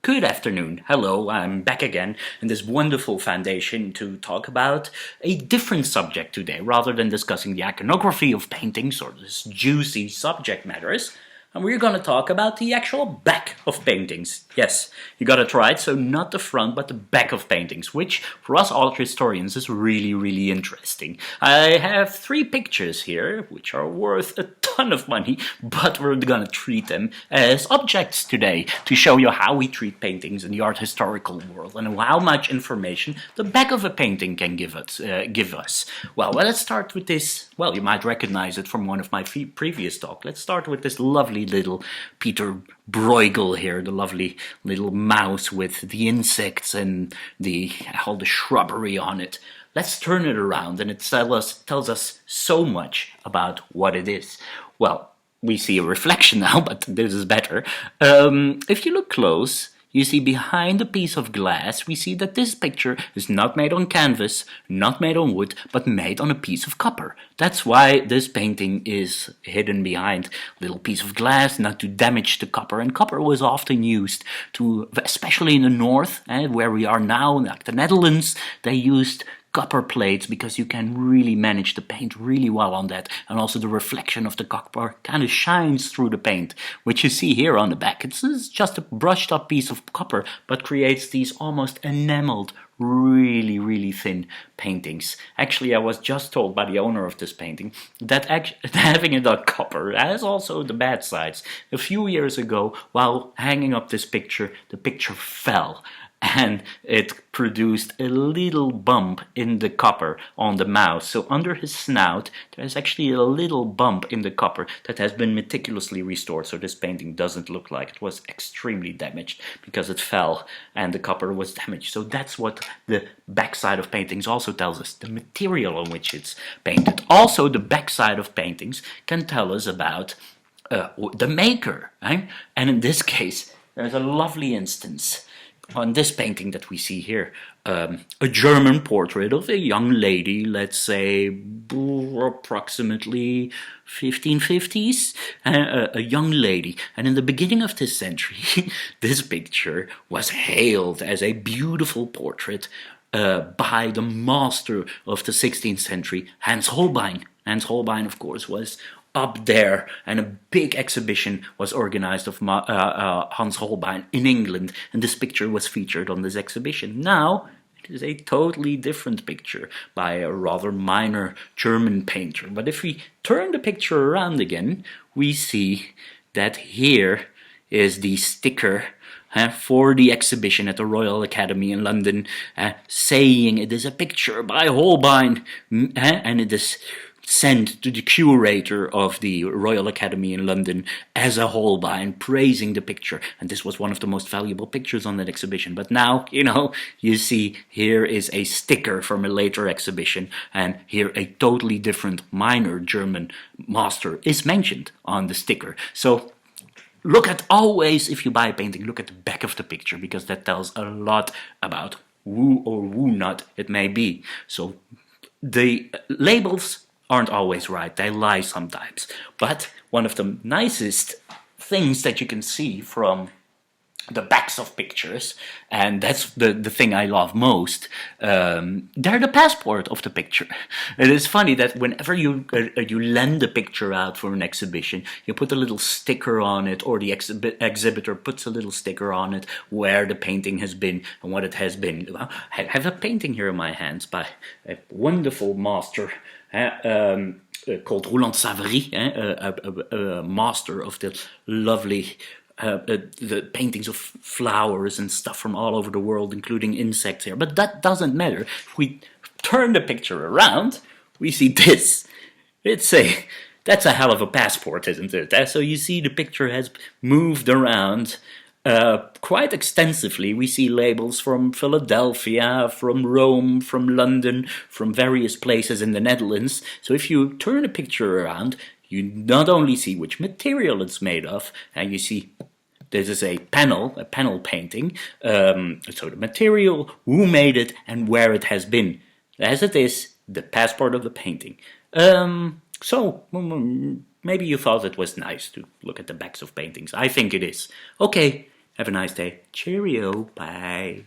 Good afternoon. Hello, I'm back again in this wonderful foundation to talk about a different subject today. Rather than discussing the iconography of paintings or this juicy subject matters, and we're going to talk about the actual back of paintings. Yes, you got it right, so not the front but the back of paintings, which for us art historians is really interesting. I have 3 pictures here, which are worth a ton of money, but we're going to treat them as objects today to show you how we treat paintings in the art historical world and how much information the back of a painting can give us. Well, let's start with this. Well, you might recognize it from one of my previous talks. Let's start with this lovely little Pieter Bruegel here, the lovely little mouse with the insects and all the shrubbery on it. Let's turn it around, and it tells us so much about what it is. Well, we see a reflection now, but this is better. If you look close, you see behind a piece of glass, we see that this picture is not made on canvas, not made on wood, but made on a piece of copper. That's why this painting is hidden behind a little piece of glass, not to damage the copper. And copper was often used to, especially in the north, where we are now, like the Netherlands, they used copper plates because you can really manage the paint really well on that, and also the reflection of the copper kind of shines through the paint, which you see here on the back. It's just a brushed up piece of copper but creates these almost enameled really thin paintings. Actually, I was just told by the owner of this painting that having it on copper has also the bad sides. A few years ago, while hanging up this picture, the picture fell and it produced a little bump in the copper on the mouse. So under his snout, there's actually a little bump in the copper that has been meticulously restored. So this painting doesn't look like it was extremely damaged because it fell and the copper was damaged. So that's what the backside of paintings also tells us, the material on which it's painted. Also, the backside of paintings can tell us about the maker, right? And in this case, there's a lovely instance on this painting that we see here, a German portrait of a young lady, let's say approximately 1550s, a young lady. And in the beginning of this century, this picture was hailed as a beautiful portrait by the master of the 16th century, Hans Holbein. Hans Holbein, of course, was up there, and a big exhibition was organized of Hans Holbein in England, and this picture was featured on this exhibition. Now it is a totally different picture by a rather minor German painter. But if we turn the picture around again, we see that here is the sticker for the exhibition at the Royal Academy in London, saying it is a picture by Holbein, and it is sent to the curator of the Royal Academy in London as a Holbein, praising the picture. And this was one of the most valuable pictures on that exhibition. But now, you see here is a sticker from a later exhibition, and here a totally different minor German master is mentioned on the sticker. So look at always, if you buy a painting, look at the back of the picture, because that tells a lot about who or who not it may be. So the labels aren't always right, they lie sometimes. But one of the nicest things that you can see from the backs of pictures, and that's the thing I love most, they're the passport of the picture. It is funny that whenever you lend a picture out for an exhibition, you put a little sticker on it, or the exhibitor puts a little sticker on it where the painting has been and what it has been. I have a painting here in my hands by a wonderful master called Roland Savary, a master of the lovely the paintings of flowers and stuff from all over the world, including insects here. But that doesn't matter. If we turn the picture around, we see this. That's a hell of a passport, isn't it? So you see the picture has moved around quite extensively. We see labels from Philadelphia, from Rome, from London, from various places in the Netherlands. So if you turn the picture around, you not only see which material it's made of, and you see this is a panel painting, so the material, who made it, and where it has been. As it is, the passport of the painting. So maybe you thought it was nice to look at the backs of paintings. I think it is. Okay, Have a nice day. Cheerio. Bye.